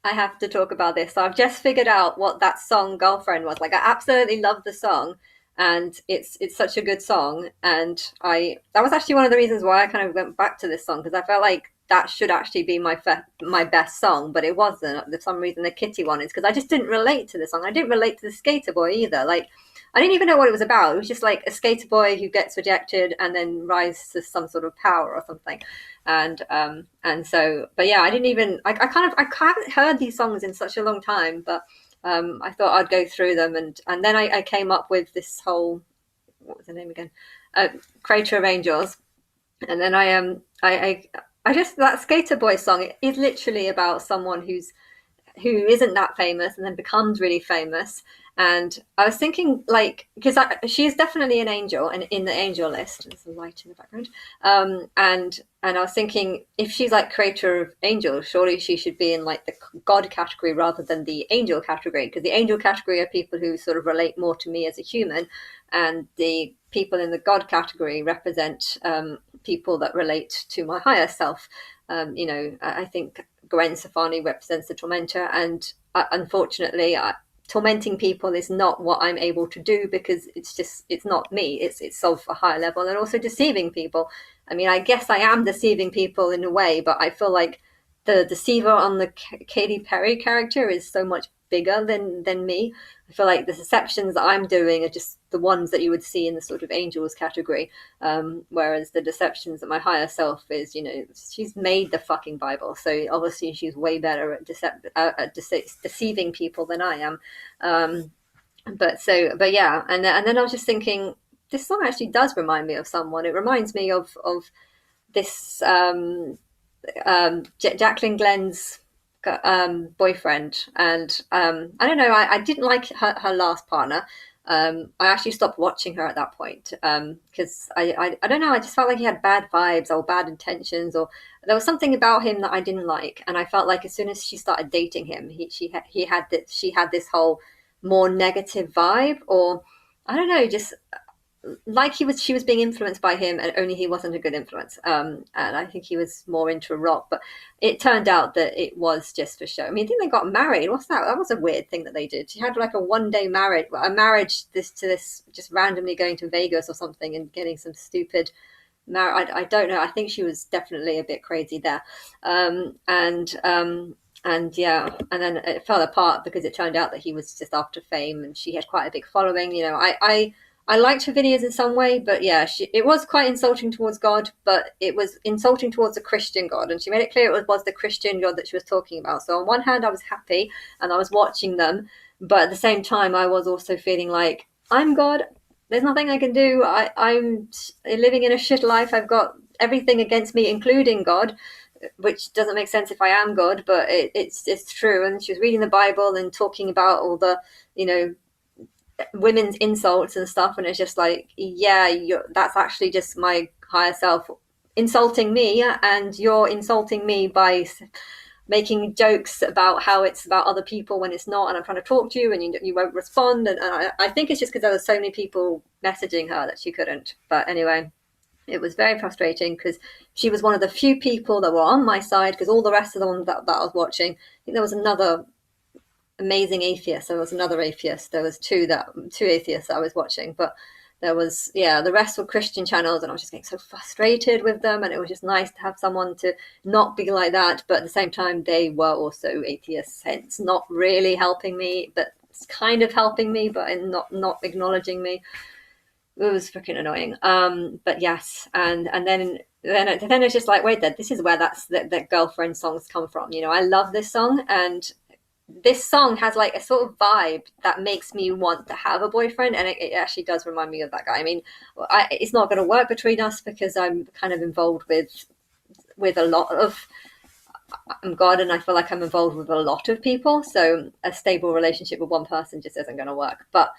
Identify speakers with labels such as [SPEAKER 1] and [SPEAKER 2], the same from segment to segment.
[SPEAKER 1] I have to talk about this. So I've just figured out what that song "Girlfriend" was. Like, I absolutely love the song, and it's such a good song. And I that was actually one of the reasons why I kind of went back to this song, because I felt like that should actually be my best song, but it wasn't. For some reason, the Kitty one is because I just didn't relate to the song. I didn't relate to the skater boy either. Like, I didn't even know what it was about. It was just like a skater boy who gets rejected and then rises to some sort of power or something. And so, but yeah, I didn't even I haven't heard these songs in such a long time, but I thought I'd go through them, and then I came up with this whole, what was the name again, uh, Crater of Angels. And then I just, that Skater Boy song is literally about someone who isn't that famous and then becomes really famous. And I was thinking, like, because she's definitely an angel and in the angel list. There's a light in the background. And I was thinking, if she's like creator of angels, surely she should be in like the God category rather than the angel category. Because the angel category are people who sort of relate more to me as a human, and the people in the God category represent people that relate to my higher self. I think Gwen Stefani represents the tormentor, and unfortunately, tormenting people is not what I'm able to do, because it's not me. It's of a higher level, and also deceiving people. I mean, I guess I am deceiving people in a way, but I feel like the deceiver on the Katy Perry character is so much bigger than me. I feel like the deceptions that I'm doing are just the ones that you would see in the sort of angels category, whereas the deceptions that my higher self is, she's made the fucking Bible, so obviously she's way better at deceiving people than I am. But yeah, and then I was just thinking, this song actually does remind me of someone. It reminds me of this Jacklyn Glen's boyfriend, and I don't know. I didn't like her last partner. I actually stopped watching her at that point, because I don't know. I just felt like he had bad vibes or bad intentions, or there was something about him that I didn't like, and I felt like as soon as she started dating him, he had this she had this whole more negative vibe, or I don't know, just like she was being influenced by him, and only he wasn't a good influence. And I think he was more into rock, but it turned out that it was just for show. I mean, I think they got married. What's that? That was a weird thing that they did. She had like a 1 day marriage, this just randomly going to Vegas or something and getting some stupid I don't know. I think she was definitely a bit crazy there. And yeah, and then it fell apart because it turned out that he was just after fame, and she had quite a big following. I liked her videos in some way, but yeah, it was quite insulting towards God, but it was insulting towards a Christian God, and she made it clear it was the Christian God that she was talking about. So on one hand, I was happy and I was watching them, but at the same time, I was also feeling like, I'm God. There's nothing I can do. I'm living in a shit life. I've got everything against me, including God, which doesn't make sense if I am God, but it's true. And she was reading the Bible and talking about all the, you know, women's insults and stuff, and it's just like, yeah, that's actually just my higher self insulting me, and you're insulting me by making jokes about how it's about other people when it's not, and I'm trying to talk to you and you won't respond, and I think it's just because there were so many people messaging her that she couldn't. But anyway, it was very frustrating because she was one of the few people that were on my side, because all the rest of the ones that I was watching, I think there was another amazing atheist. There was another atheist. There was two atheists that I was watching, but there was, yeah, the rest were Christian channels, and I was just getting so frustrated with them. And it was just nice to have someone to not be like that, but at the same time, they were also atheists, hence not really helping me, but it's kind of helping me, but not acknowledging me. It was freaking annoying. But yes, and then it's just like, wait, this is where that girlfriend songs come from. I love this song, and this song has like a sort of vibe that makes me want to have a boyfriend, and it actually does remind me of that guy. I mean, it's not going to work between us because I'm kind of involved with a lot of, I'm God, and I feel like I'm involved with a lot of people, so a stable relationship with one person just isn't going to work. But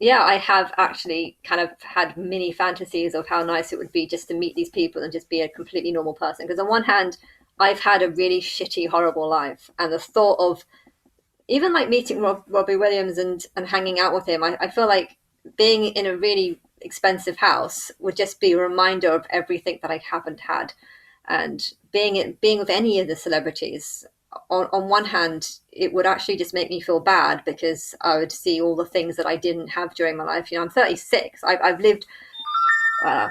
[SPEAKER 1] yeah, I have actually kind of had mini fantasies of how nice it would be just to meet these people and just be a completely normal person. Because on one hand, I've had a really shitty, horrible life, and the thought of even like meeting Robbie Williams and hanging out with him, I feel like being in a really expensive house would just be a reminder of everything that I haven't had. And being with any of the celebrities, on one hand, it would actually just make me feel bad because I would see all the things that I didn't have during my life. I'm 36. I've lived. Uh,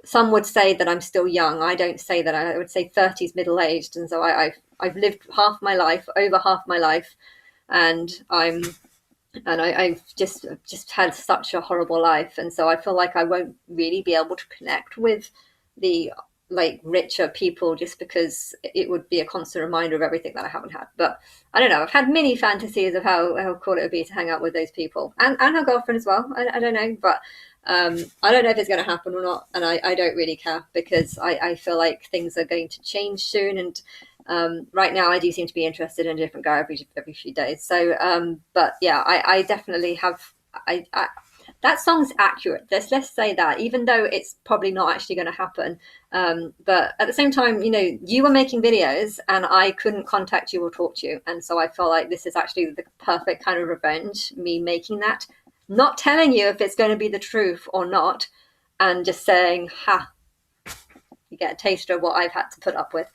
[SPEAKER 1] some would say that I'm still young. I don't say that. I would say 30s, middle aged, and so I've lived half my life, over half my life, and I've just had such a horrible life, and so I feel like I won't really be able to connect with the like richer people just because it would be a constant reminder of everything that I haven't had. But I don't know. I've had many fantasies of how cool it would be to hang out with those people and her girlfriend as well. I don't know, but I don't know if it's going to happen or not, and I don't really care because I feel like things are going to change soon, and right now I do seem to be interested in a different guy every few days. So, but yeah, I definitely have. That song's accurate. Let's say that, even though it's probably not actually going to happen. But at the same time, you were making videos and I couldn't contact you or talk to you, and so I felt like this is actually the perfect kind of revenge. Me making that, not telling you if it's going to be the truth or not, and just saying, "Ha, you get a taster of what I've had to put up with."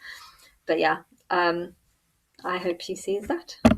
[SPEAKER 1] But yeah, I hope she sees that.